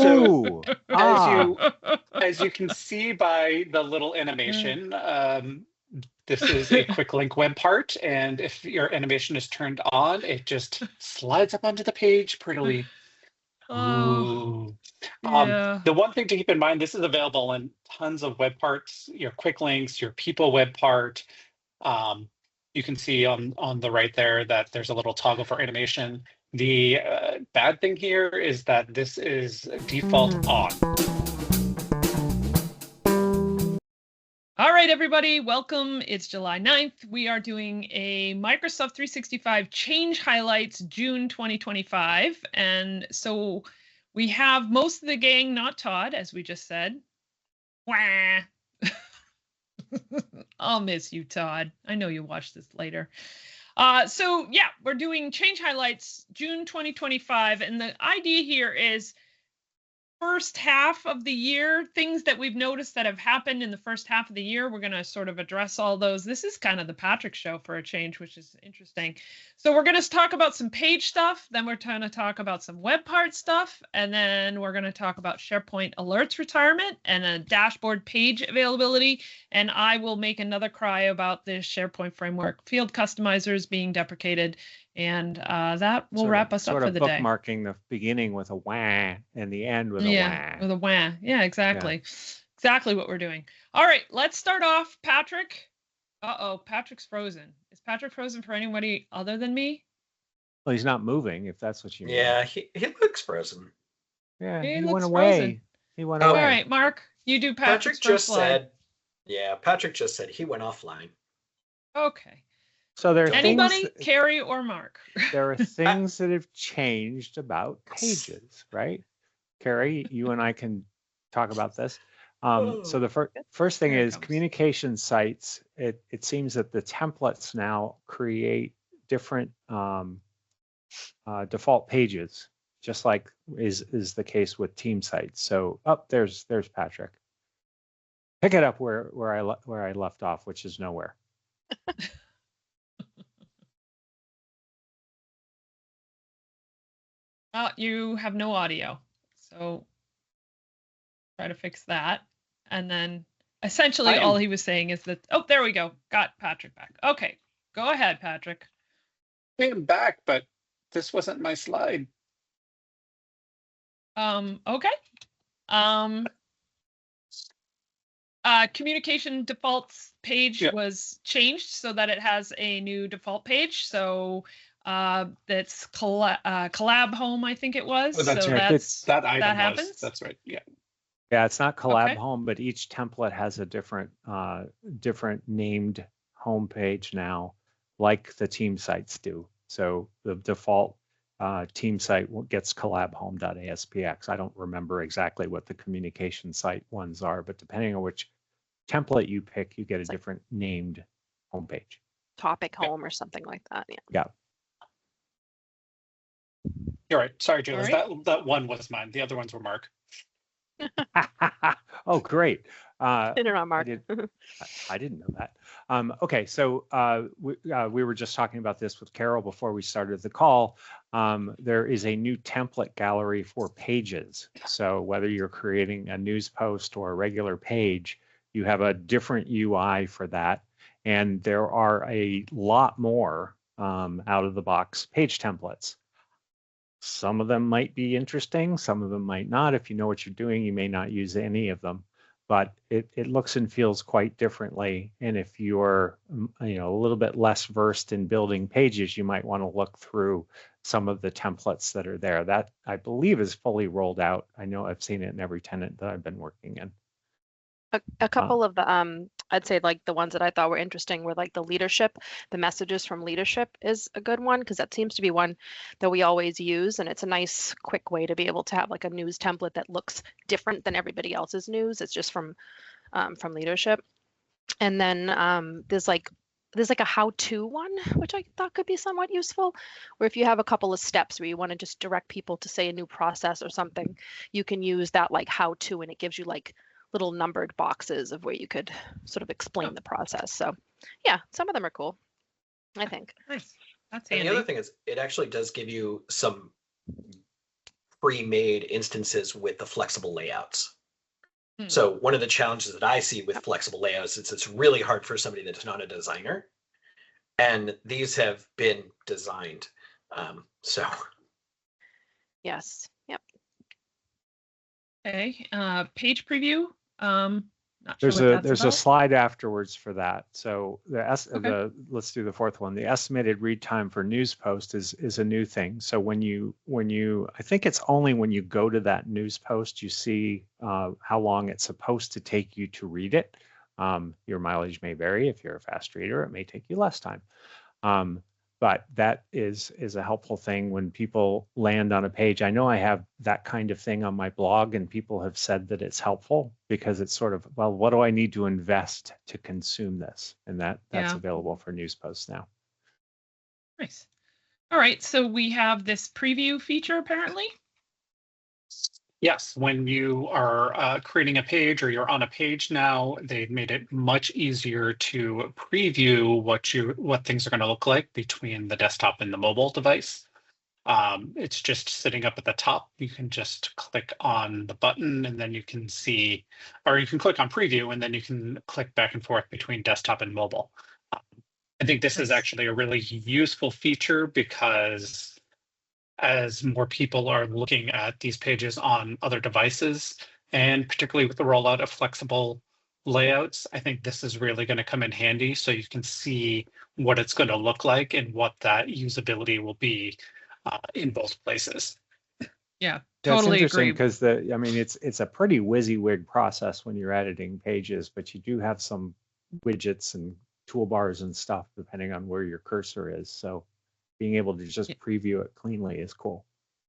So Ooh. as you can see by the little animation, this is a quick link web part, and if your animation is turned on, it just slides up onto the page prettily. Ooh. Yeah. The one thing to keep in mind, this is available in tons of web parts, your quick links, your people web part. You can see on the right there that there's a little toggle for animation. The bad thing here is that this is default on. All right, everybody, welcome. It's July 9th. We are doing a Microsoft 365 Change Highlights June 2025. And so we have most of the gang, not Todd, as we just said. Wah. I'll miss you, Todd. I know you'll watch this later. So yeah, we're doing Change Highlights June 2025. And the idea here is first half of the year, things that we've noticed that have happened in the first half of the year. We're going to sort of address all those. This is kind of the Patrick show for a change, which is interesting. So we're going to talk about some page stuff. Then we're going to talk about some web part stuff. And then we're going to talk about SharePoint alerts retirement and a dashboard page availability. And I will make another cry about the SharePoint framework field customizers being deprecated. And that will wrap us up for the day. Sort of bookmarking the beginning with a wah and the end with a wah. With a wah. Yeah, exactly. Yeah. Exactly what we're doing. All right, let's start off. Patrick. Uh-oh, Patrick's frozen. Is Patrick frozen for anybody other than me? Well, he's not moving, if that's what you mean. Yeah, he looks frozen. Yeah, he went away. Frozen. He went away. All right, Mark, you do Patrick's first slide. Patrick just said he went offline. Okay. So there are anybody, Carrie or Mark? There are things that have changed about pages, right? Carrie, you and I can talk about this. So the first thing is communication sites. It seems that the templates now create different default pages, just like is the case with team sites. So there's Patrick. Pick it up where I left off, which is nowhere. Well, you have no audio, so try to fix that. And then essentially all he was saying is that, oh, there we go. Got Patrick back. Okay, go ahead, Patrick. I am back, but this wasn't my slide. Okay. Communication defaults page was changed so that it has a new default page. So that's collab home, I think it was. Oh, that's so right. That happens. That's right. Yeah. Yeah, it's not collab home, but each template has a different named home page now, like the team sites do. So the default team site gets collabhome.aspx. I don't remember exactly what the communication site ones are, but depending on which template you pick, you get a different named homepage. Topic home or something like that. Yeah. You're right. Sorry, Jules. Right. That one was mine. The other ones were Mark. Oh, great. Mark. I didn't know that. Okay, so we were just talking about this with Carol before we started the call. There is a new template gallery for pages. So whether you're creating a news post or a regular page, you have a different UI for that. And there are a lot more out of the box page templates. Some of them might be interesting, some of them might not. If you know what you're doing, you may not use any of them, but it looks and feels quite differently. And if you're a little bit less versed in building pages, you might want to look through some of the templates that are there. That I believe is fully rolled out. I know I've seen it in every tenant that I've been working in. A couple of the I'd say like the ones that I thought were interesting were like the leadership. The messages from leadership is a good one because that seems to be one that we always use, and it's a nice quick way to be able to have like a news template that looks different than everybody else's news. It's just from leadership. And then there's like a how-to one, which I thought could be somewhat useful, where if you have a couple of steps where you want to just direct people to say a new process or something, you can use that like how-to, and it gives you like little numbered boxes of where you could sort of explain the process. So yeah, some of them are cool, I think. Nice. That's handy. And the other thing is it actually does give you some pre-made instances with the flexible layouts. Hmm. So one of the challenges that I see with flexible layouts is it's really hard for somebody that's not a designer. And these have been designed. So Yes. Yep. Okay. Page preview. Not sure what that's There's a about. slide afterwards for that. So Okay. let's do the fourth one. The estimated read time for news post is a new thing. So when you I think it's only when you go to that news post you see how long it's supposed to take you to read it. Your mileage may vary. If you're a fast reader, it may take you less time. But that is a helpful thing when people land on a page. I know I have that kind of thing on my blog, and people have said that it's helpful because it's sort of, well, what do I need to invest to consume this? And that's Yeah. available for news posts now. Nice. All right. So we have this preview feature apparently. Yes, when you are creating a page or you're on a page now, they've made it much easier to preview what things are going to look like between the desktop and the mobile device. It's just sitting up at the top. You can just click on the button and then you can see, or you can click on preview and then you can click back and forth between desktop and mobile. I think this is Nice. actually a really useful feature because as more people are looking at these pages on other devices, and particularly with the rollout of flexible layouts, I think this is really going to come in handy so you can see what it's going to look like and what that usability will be in both places. Yeah, That's totally interesting agree. because it's a pretty WYSIWYG process when you're editing pages, but you do have some widgets and toolbars and stuff depending on where your cursor is. So being able to just preview it cleanly is cool.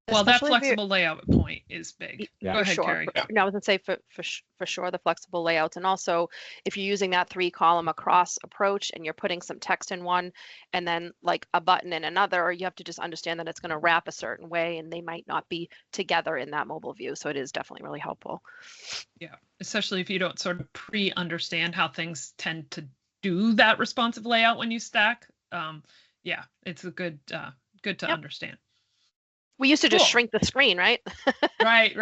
Well, that Especially if you're- flexible layout point is big. Yeah. Go For ahead, sure. Carrie. No, I was gonna say for sure the flexible layouts, and also if you're using that 3-column across approach and you're putting some text in one and then like a button in another, you have to just understand that it's going to wrap a certain way and they might not be together in that mobile view. So it is definitely really helpful. Yeah, especially if you don't sort of pre-understand how things tend to do that responsive layout when you stack. Yeah, it's a good to Yep. understand. We used to just Cool. shrink the screen, right? Right.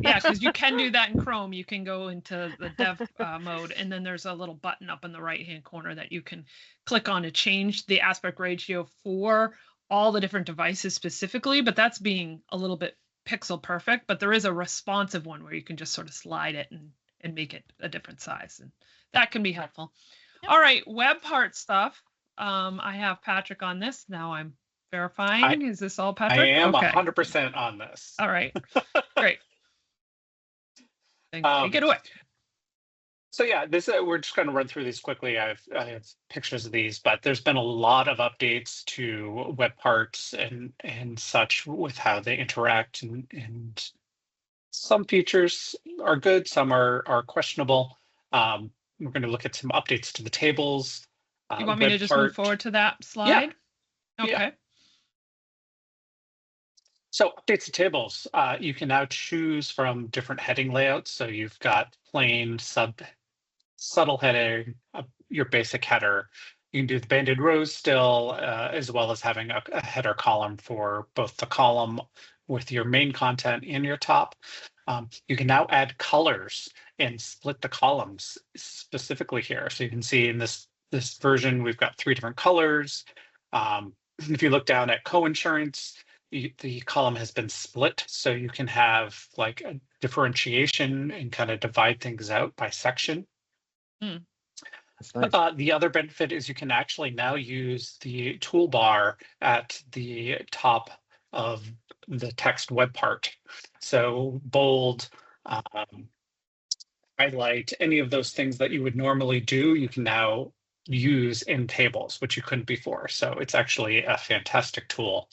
Yeah, because you can do that in Chrome. You can go into the dev mode, and then there's a little button up in the right-hand corner that you can click on to change the aspect ratio for all the different devices specifically, but that's being a little bit pixel perfect. But there is a responsive one where you can just sort of slide it and make it a different size, and that can be helpful. Yep. All right, web part stuff. I have Patrick on this. Now I'm verifying. Is this all Patrick? I am Okay. 100% on this. All right. Great. Take it away. So yeah, we're just going to run through these quickly. I have pictures of these, but there's been a lot of updates to web parts and such with how they interact, and some features are good, some are questionable. We're going to look at some updates to the tables. You want me to just move forward to that slide? Yeah. Okay. Yeah. So updates to tables, you can now choose from different heading layouts. So you've got plain, subtle heading, your basic header. You can do the banded rows still, as well as having a header column for both the column with your main content and your top. You can now add colors and split the columns specifically here. So you can see in this version, we've got 3 different colors. If you look down at coinsurance, the column has been split, so you can have like a differentiation and kind of divide things out by section. That's nice. The other benefit is you can actually now use the toolbar at the top of the text web part. So bold, highlight, any of those things that you would normally do, you can now use in tables, which you couldn't before. So it's actually a fantastic tool.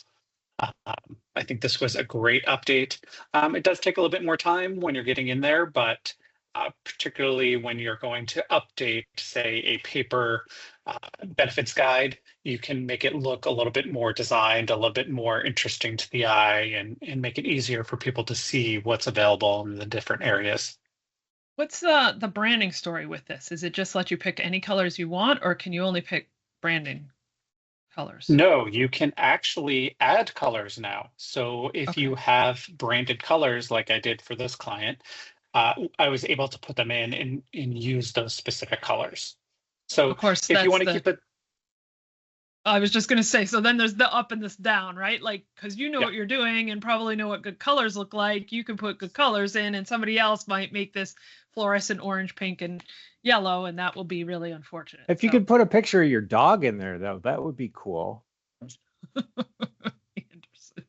I think this was a great update. It does take a little bit more time when you're getting in there, but particularly when you're going to update, say, a paper benefits guide, you can make it look a little bit more designed, a little bit more interesting to the eye, and make it easier for people to see what's available in the different areas. What's the branding story with this? Is it just let you pick any colors you want, or can you only pick branding colors? No, you can actually add colors now. So if you have branded colors like I did for this client, I was able to put them in and use those specific colors. So Of course, if you want to keep it, I was just going to say, so then there's the up and this down, right? Like, because you know what you're doing and probably know what good colors look like. You can put good colors in, and somebody else might make this fluorescent orange, pink, and yellow, and that will be really unfortunate. If you could put a picture of your dog in there, though, that would be cool.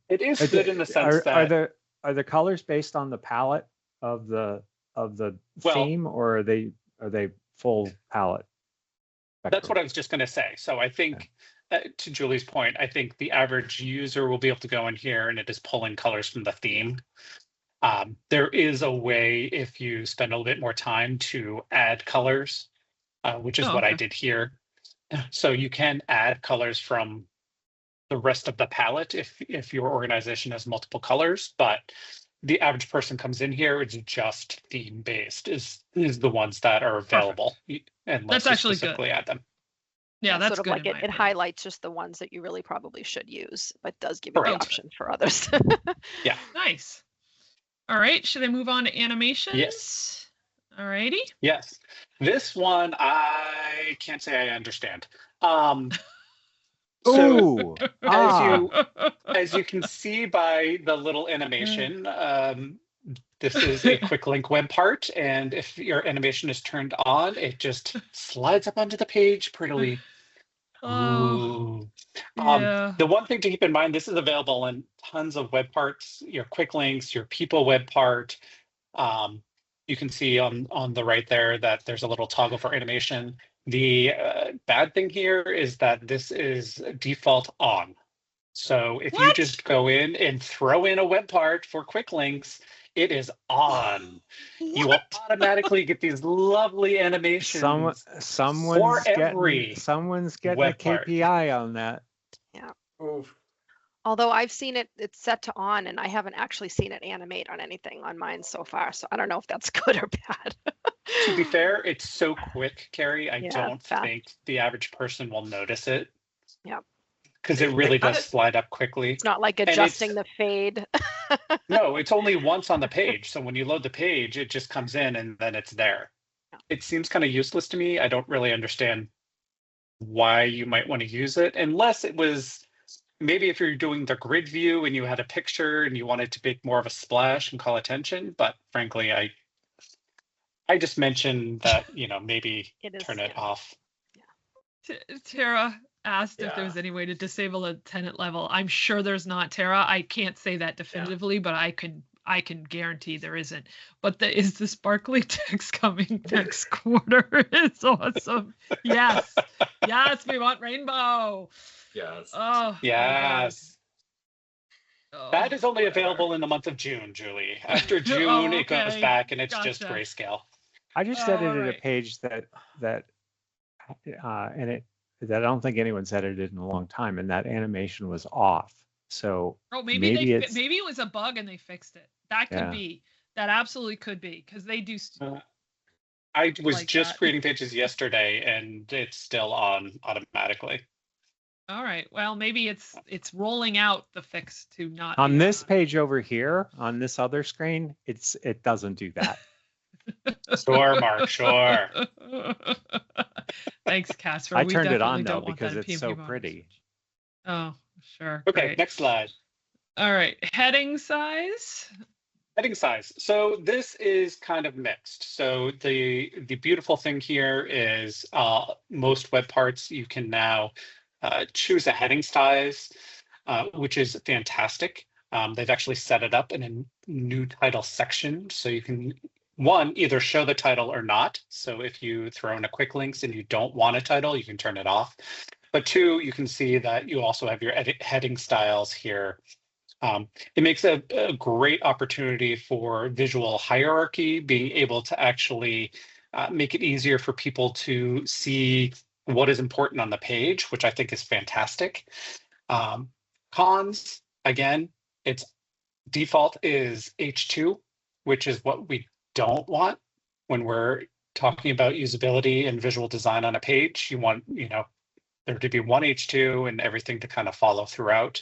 it is good in the sense that are the colors based on the palette of the theme, or are they full palette? That's what I was just going to say. So I think, to Julie's point, I think the average user will be able to go in here and it is pulling colors from the theme. There is a way, if you spend a little bit more time, to add colors, which is what I did here. So you can add colors from the rest of the palette if your organization has multiple colors, but the average person comes in here, it's just theme based is the ones that are available. And that's actually specifically add them. Yeah, that's sort of good. like it highlights just the ones that you really probably should use, but does give you the option for others. Yeah. Nice. All right. Should I move on to animations? Yes. All righty. Yes. This one, I can't say I understand. So as you can see by the little animation, this is a quick link web part, and if your animation is turned on, it just slides up onto the page prettily. Yeah. The one thing to keep in mind, this is available in tons of web parts, your quick links, your people web part. You can see on the right there that there's a little toggle for animation. The bad thing here is that this is default on. So if you just go in and throw in a web part for quick links, it is on. You will automatically get these lovely animations. Someone's getting a KPI on that. Yeah. Oof. Although I've seen it's set to on, and I haven't actually seen it animate on anything on mine so far. So I don't know if that's good or bad. To be fair, it's so quick, Carrie. I don't think the average person will notice it. Yeah. Because it really does slide up quickly. It's not like adjusting the fade. No, it's only once on the page. So when you load the page, it just comes in and then it's there. Yeah. It seems kind of useless to me. I don't really understand why you might want to use it, unless it was maybe if you're doing the grid view and you had a picture and you wanted to make more of a splash and call attention. But frankly, I just mentioned that, maybe turn it off. Yeah. Tara asked if there was any way to disable a tenant level. I'm sure there's not, Tara. I can't say that definitively, but I can guarantee there isn't. But is the sparkly text coming next quarter? It's awesome. Yes. Yes, we want rainbow. Yes. Oh, yes. That is only available in the month of June, Julie. After June, it goes back and it's just grayscale. I just edited a page that I don't think anyone's edited in a long time, and that animation was off. So maybe it was a bug and they fixed it. That could be. That absolutely could be, because they do. I was just creating pages yesterday, and it's still on automatically. All right. Well, maybe it's rolling out the fix to not. On this page over here, on this other screen, it doesn't do that. Sure, Mark. Sure. Thanks, Casper. I turned it on though because it's so pretty. Oh, sure. Okay, great. next slide. All right, heading size. Heading size. So this is kind of mixed. So the beautiful thing here is most web parts you can now choose a heading size, which is fantastic. They've actually set it up in a new title section, so you can either show the title or not. So if you throw in a quick links and you don't want a title, you can turn it off. But two, you can see that you also have your heading styles here. It makes a great opportunity for visual hierarchy, being able to actually make it easier for people to see what is important on the page, which I think is fantastic. Cons, again, its default is H2, which is what we don't want when we're talking about usability and visual design on a page. You want, there to be one H2 and everything to kind of follow throughout.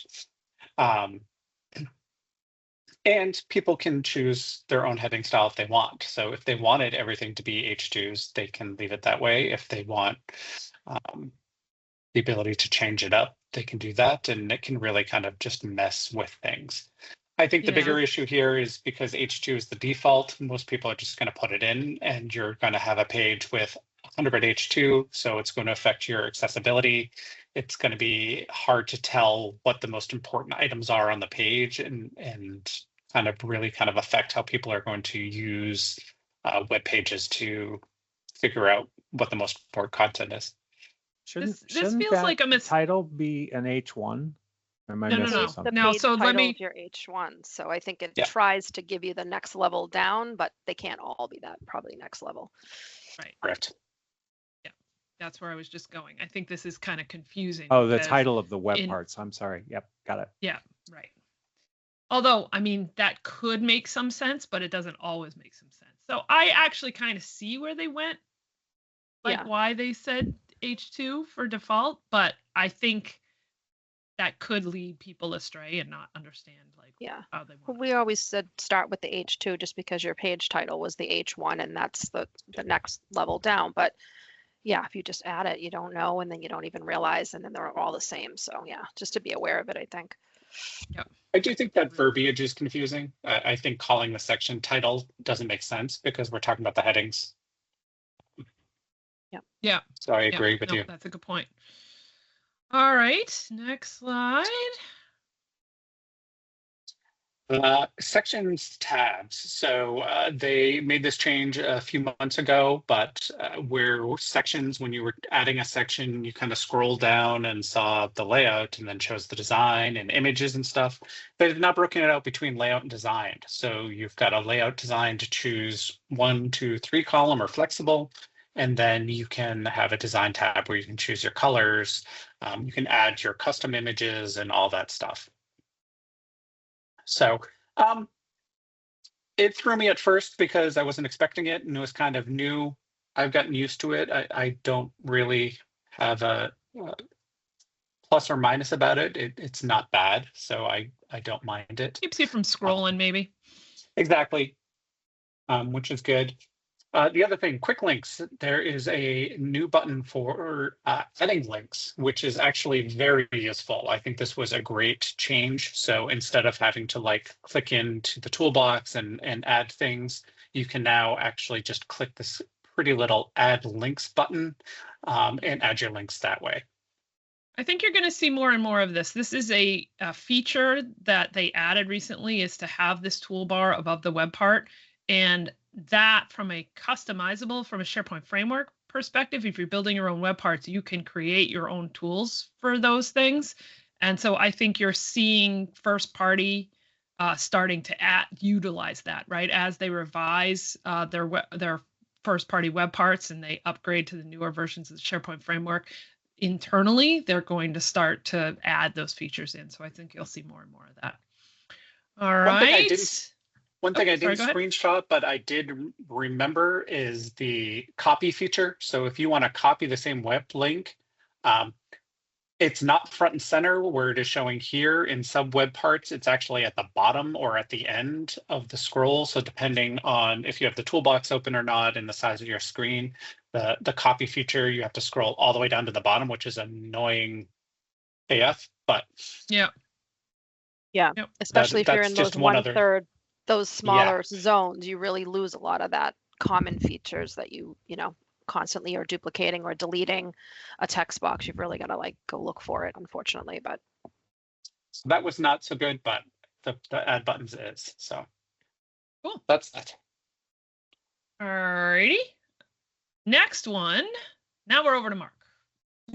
And people can choose their own heading style if they want. So if they wanted everything to be H2s, they can leave it that way. If they want the ability to change it up, they can do that. And it can really kind of just mess with things. I think the bigger issue here is because H2 is the default, most people are just going to put it in, and you're going to have a page with 100 H2, so it's going to affect your accessibility. It's going to be hard to tell what the most important items are on the page, and kind of really kind of affect how people are going to use web pages to figure out what the most important content is. Shouldn't feels that like a title be an H1? Am I No, no, missing no. something? The page so let title me- is your H1. So I think it Yeah. tries to give you the next level down, but they can't all be that, probably next level. Right. Correct. That's where I was just going. I think this is kind of confusing. Oh, the because- title of the web in- parts. I'm sorry. Yep, got it. Yeah, right. Although, I mean, that could make some sense, but it doesn't always make some sense. So I actually kind of see where they went, like Yeah. why they said H2 for default, but I think that could lead people astray and not understand like Yeah. how they Well, want. we always said start with the H2 just because your page title was the H1 and that's the next level down. But yeah, if you just add it, you don't know, and then you don't even realize, and then they're all the same. So yeah, just to be aware of it, I think. I do think that verbiage is confusing. I think calling the section title doesn't make sense because we're talking about the headings. Yeah. So I agree with no, you. That's a good point. All right, next slide. Sections tabs. So they made this change a few months ago, but where sections, when you were adding a section, you kind of scroll down and saw the layout and then chose the design and images and stuff. They've now broken it out between layout and design. So you've got a layout design to choose 1, 2, 3 column or flexible. And then you can have a design tab where you can choose your colors. You can add your custom images and all that stuff. So it threw me at first because I wasn't expecting it and it was kind of new. I've gotten used to it. I don't really have a plus or minus about it. It's not bad, so I don't mind it. Keeps you from scrolling, maybe. Exactly, which is good. The other thing, quick links. There is a new button for adding links, which is actually very useful. I think this was a great change. So instead of having to like click into the toolbox and add things, you can now actually just click this pretty little add links button and add your links that way. I think you're going to see more and more of this. This is a feature that they added recently, is to have this toolbar above the web part. And that, from a customizable, from a SharePoint framework perspective, if you're building your own web parts, you can create your own tools for those things. And so I think you're seeing first party starting to utilize that, right? As they revise their first party web parts and they upgrade to the newer versions of the SharePoint framework, internally, they're going to start to add those features in. So I think you'll see more and more of that. All right. One thing I sorry, didn't screenshot, but I did remember is the copy feature. So if you want to copy the same web link, it's not front and center where it is showing here in sub web parts. It's actually at the bottom or at the end of the scroll. So depending on if you have the toolbox open or not and the size of your screen, the copy feature, you have to scroll all the way down to the bottom, which is annoying AF, but Yeah, Yep. especially if you're that's in just those one 1/3, those smaller zones, you really lose a lot of that common features that you know, constantly are duplicating or deleting a text box. You've really got to like go look for it, unfortunately. But so that was not so good, but the add buttons is. So Cool. That's that. All righty. Next one. Now we're over to Mark.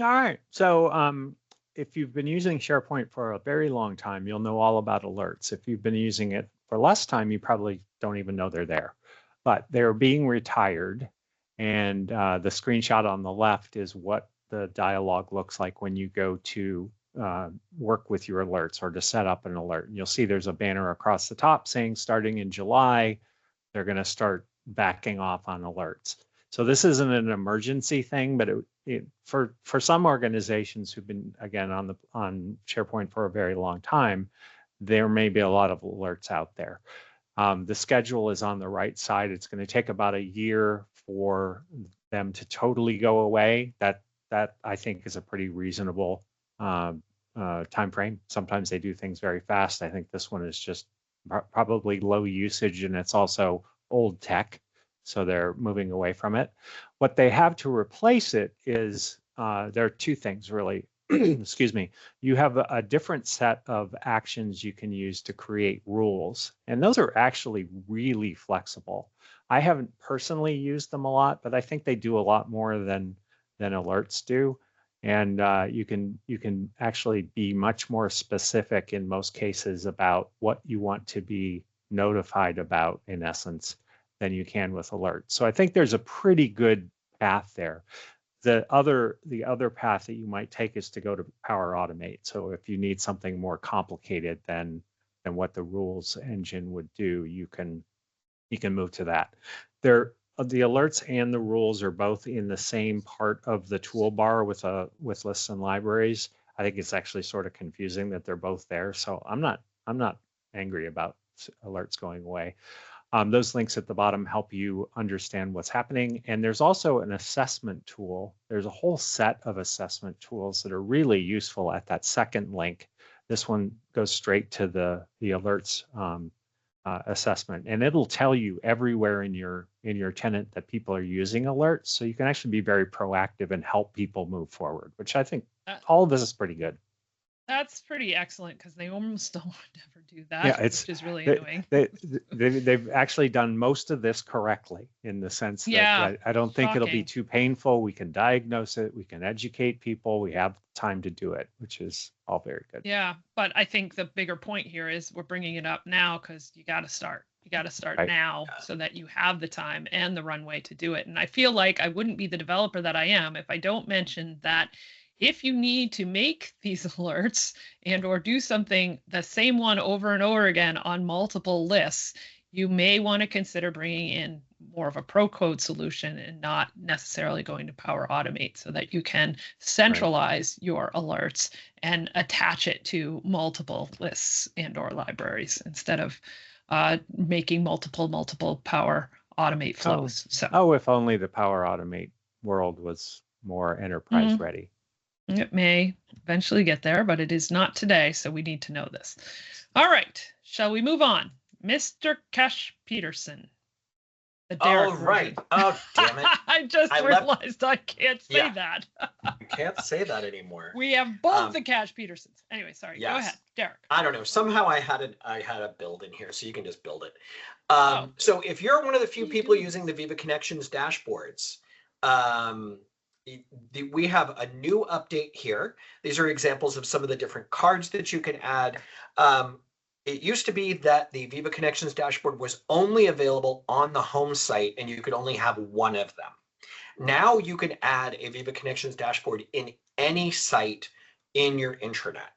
All right. So if you've been using SharePoint for a very long time, you'll know all about alerts. If you've been using it for less time, you probably don't even know they're there. But they're being retired. And the screenshot on the left is what the dialog looks like when you go to work with your alerts or to set up an alert. And you'll see there's a banner across the top saying starting in July, they're going to start backing off on alerts. So this isn't an emergency thing, but for some organizations who've been, again, on SharePoint for a very long time, there may be a lot of alerts out there. The schedule is on the right side. It's going to take about a year for them to totally go away. That I think is a pretty reasonable time frame. Sometimes they do things very fast. I think this one is just probably low usage, and it's also old tech, so they're moving away from it. What they have to replace it is there are two things really. Excuse me. You have a different set of actions you can use to create rules, and those are actually really flexible. I haven't personally used them a lot, but I think they do a lot more than alerts do. And you can actually be much more specific in most cases about what you want to be notified about, in essence, than you can with alerts. So I think there's a pretty good path there. The other path that you might take is to go to Power Automate. So if you need something more complicated than what the rules engine would do, you can move to that. The alerts and the rules are both in the same part of the toolbar with lists and libraries. I think it's actually sort of confusing that they're both there. So I'm not angry about alerts going away. Those links at the bottom help you understand what's happening. And there's also an assessment tool. There's a whole set of assessment tools that are really useful at that second link. This one goes straight to the alerts assessment, and it'll tell you everywhere in your tenant that people are using alerts, so you can actually be very proactive and help people move forward, which I think all of this is pretty good. That's pretty excellent, because they almost don't ever do that, yeah, which is really annoying. They've actually done most of this correctly, in the sense that I don't think it'll be too painful. We can diagnose it, we can educate people, we have time to do it, which is all very good. Yeah, but I think the bigger point here is we're bringing it up now because you got to start. You got to start right now, so that you have the time and the runway to do it. And I feel like I wouldn't be the developer that I am if I don't mention that if you need to make these alerts and or do something, the same one over and over again on multiple lists, you may want to consider bringing in more of a pro code solution and not necessarily going to Power Automate, so that you can centralize your alerts and attach it to multiple lists and or libraries instead of making multiple Power Automate flows. If only the Power Automate world was more enterprise ready. It may eventually get there, but it is not today, so we need to know this. All right, shall we move on? Mr. Cash Peterson. All right. Oh, damn it. I just realized I can't say that. You can't say that anymore. We have both the Cash Petersons. Anyway, sorry. Yes. Go ahead, Derek. I don't know. Somehow I had a build in here, so you can just build it. So if you're one of the few people using the Viva Connections dashboards, we have a new update here. These are examples of some of the different cards that you can add. It used to be that the Viva Connections dashboard was only available on the home site, and you could only have one of them. Now you can add a Viva Connections dashboard in any site in your intranet.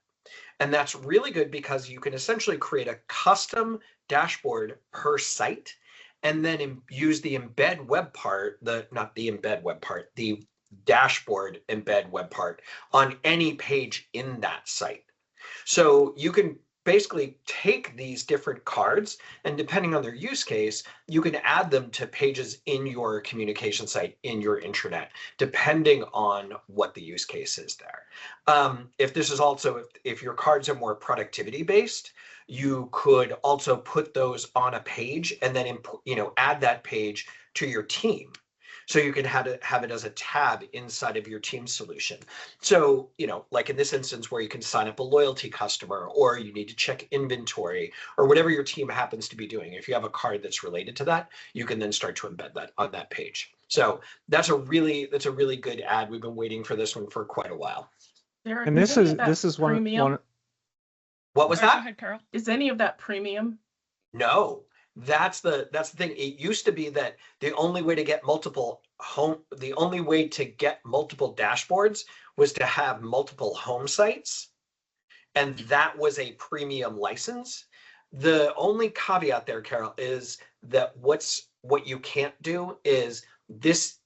And that's really good because you can essentially create a custom dashboard per site, and then use the embed web part, the dashboard embed web part on any page in that site. So you can basically take these different cards, and depending on their use case, you can add them to pages in your communication site, in your intranet, depending on what the use case is there. If your cards are more productivity based, you could also put those on a page and then add that page to your team. So you can have it as a tab inside of your team solution. So, like in this instance where you can sign up a loyalty customer, or you need to check inventory, or whatever your team happens to be doing. If you have a card that's related to that, you can then start to embed that on that page. So that's a really good ad. We've been waiting for this one for quite a while. Derek, and this is one. What was that? Go ahead, Carol. Is any of that premium? No. That's the thing. It used to be that the only way to get multiple dashboards was to have multiple home sites, and that was a premium license. The only caveat there, Carol, is that what you can't do is this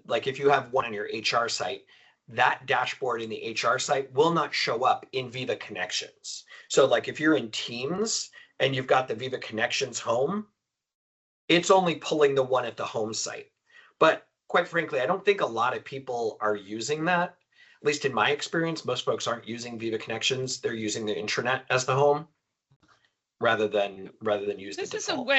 like if you have one on your HR site, that dashboard in the HR site will not show up in Viva Connections. So like if you're in Teams and you've got the Viva Connections home, it's only pulling the one at the home site. But quite frankly, I don't think a lot of people are using that. At least in my experience, most folks aren't using Viva Connections. They're using the intranet as the home rather than use the default.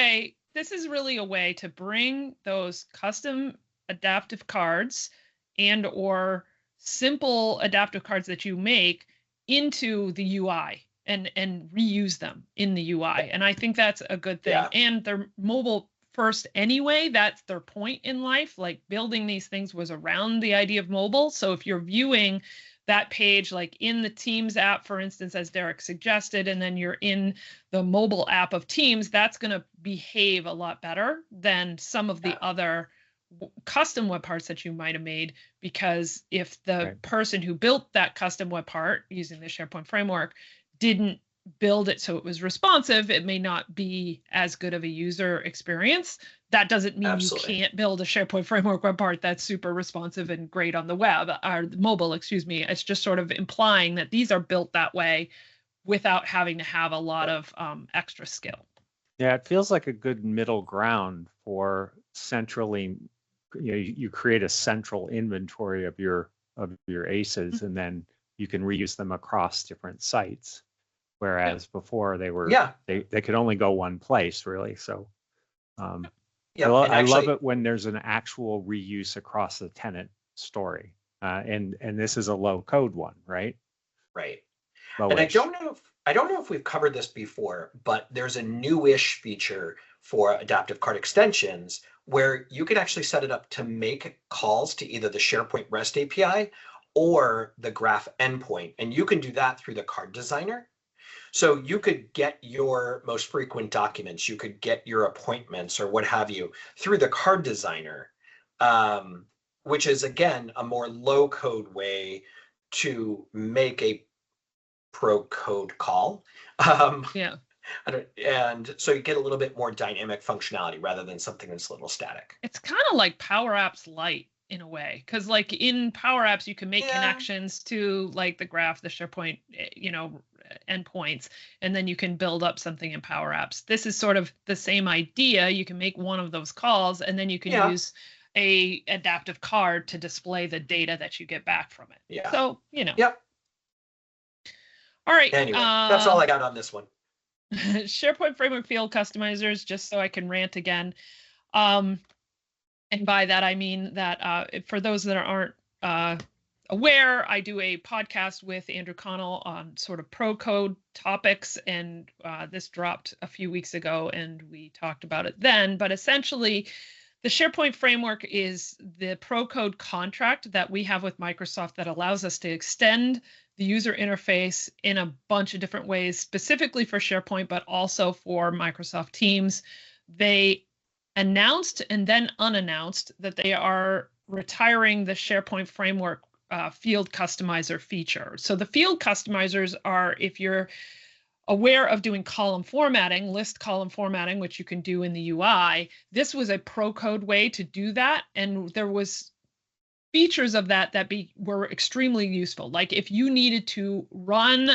This is really a way to bring those custom adaptive cards and or simple adaptive cards that you make into the UI and reuse them in the UI. And I think that's a good thing. Yeah. And they're mobile first anyway. That's their point in life. Like building these things was around the idea of mobile. So if you're viewing that page, like in the Teams app, for instance, as Derek suggested, and then you're in the mobile app of Teams, that's going to behave a lot better than some of the other custom web parts that you might have made, because if the person who built that custom web part using the SharePoint framework didn't build it so it was responsive, it may not be as good of a user experience. That doesn't mean Absolutely. you can't build a SharePoint framework web part that's super responsive and great on the web or mobile, excuse me. It's just sort of implying that these are built that way without having to have a lot of extra skill. Yeah, it feels like a good middle ground for centrally, you create a central inventory of your ACEs, and then you can reuse them across different sites. Whereas before they were, they could only go one place really. So I love it when there's an actual reuse across the tenant story. And this is a low code one, right? Right. Low-ish. And I don't know if we've covered this before, but there's a newish feature for adaptive card extensions where you can actually set it up to make calls to either the SharePoint REST API or the Graph endpoint. And you can do that through the card designer. So you could get your most frequent documents, you could get your appointments or what have you through the card designer, which is, again, a more low code way to make a pro code call. And so you get a little bit more dynamic functionality rather than something that's a little static. It's kind of like Power Apps Lite in a way, because like in Power Apps, you can make connections to like the Graph, the SharePoint, endpoints, and then you can build up something in Power Apps. This is sort of the same idea. You can make one of those calls, and then you can use a adaptive card to display the data that you get back from it. Yeah. So, Yep. All right. Anyway, that's all I got on this one. SharePoint Framework Field Customizers, just so I can rant again. And by that, I mean that for those that aren't aware, I do a podcast with Andrew Connell on sort of pro code topics, and this dropped a few weeks ago, and we talked about it then. But essentially, the SharePoint framework is the pro code contract that we have with Microsoft that allows us to extend the user interface in a bunch of different ways, specifically for SharePoint, but also for Microsoft Teams. They announced and then unannounced that they are retiring the SharePoint framework field customizer feature. So the field customizers are, if you're aware of doing column formatting, list column formatting, which you can do in the UI, this was a pro code way to do that. And there was features of that were extremely useful. Like if you needed to run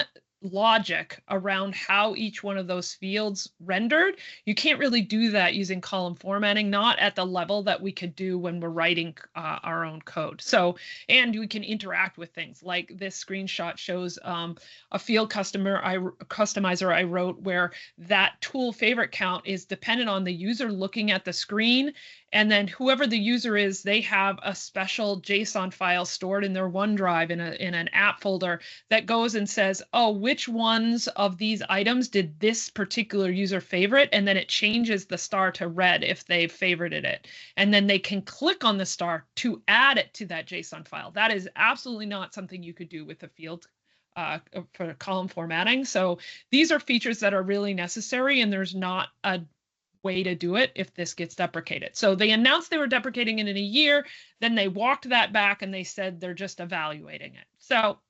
logic around how each one of those fields rendered, you can't really do that using column formatting, not at the level that we could do when we're writing our own code. So, and we can interact with things like this screenshot shows a field customizer I wrote where that tool favorite count is dependent on the user looking at the screen. And then whoever the user is, they have a special JSON file stored in their OneDrive in an app folder that goes and says, oh, which ones of these items did this particular user favorite? And then it changes the star to red if they've favorited it. And then they can click on the star to add it to that JSON file. That is absolutely not something you could do with a field for column formatting. So these are features that are really necessary, and there's not a way to do it if this gets deprecated. So they announced they were deprecating it in a year, then they walked that back and they said they're just evaluating it. So,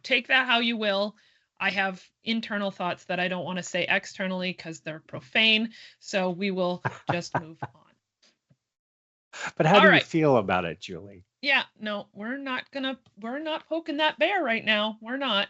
take that how you will. I have internal thoughts that I don't want to say externally because they're profane. So we will just move on. But how All do you right. feel about it, Julie? Yeah, no, we're not poking that bear right now. We're not.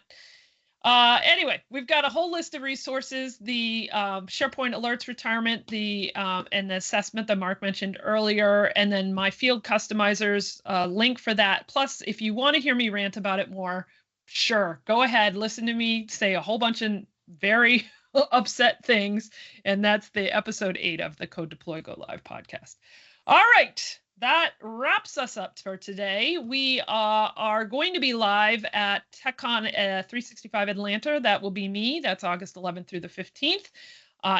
Anyway, we've got a whole list of resources, the SharePoint alerts retirement, the and the assessment that Mark mentioned earlier, and then my field customizers link for that. Plus, if you want to hear me rant about it more, sure, go ahead, listen to me say a whole bunch of very upset things, and that's the episode 8 of the Code Deploy Go Live podcast. All right. That wraps us up for today. We are going to be live at TechCon 365 Atlanta. That will be me. That's August 11th through the 15th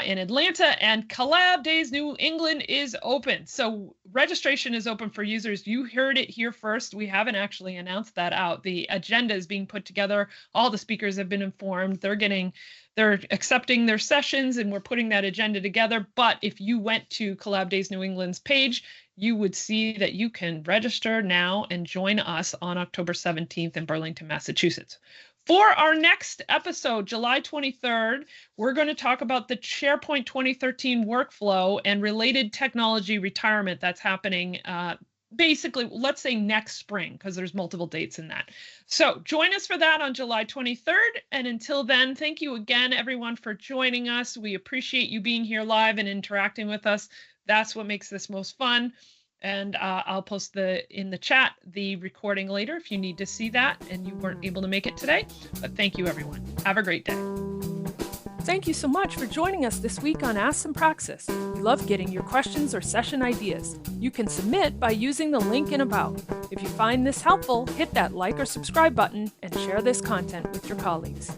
in Atlanta. And Collab Days New England is open. So registration is open for users. You heard it here first. We haven't actually announced that out. The agenda is being put together. All the speakers have been informed. They're accepting their sessions, and we're putting that agenda together. But if you went to Collab Days New England's page, you would see that you can register now and join us on October 17th in Burlington, Massachusetts. For our next episode, July 23rd, we're going to talk about the SharePoint 2013 workflow and related technology retirement that's happening basically, let's say next spring, because there's multiple dates in that. So join us for that on July 23rd. And until then, thank you again, everyone, for joining us. We appreciate you being here live and interacting with us. That's what makes this most fun. And I'll post in the chat the recording later if you need to see that and you weren't able to make it today. But thank you, everyone. Have a great day. Thank you so much for joining us this week on Ask Some Praxis. We love getting your questions or session ideas. You can submit by using the link in About. If you find this helpful, hit that like or subscribe button and share this content with your colleagues.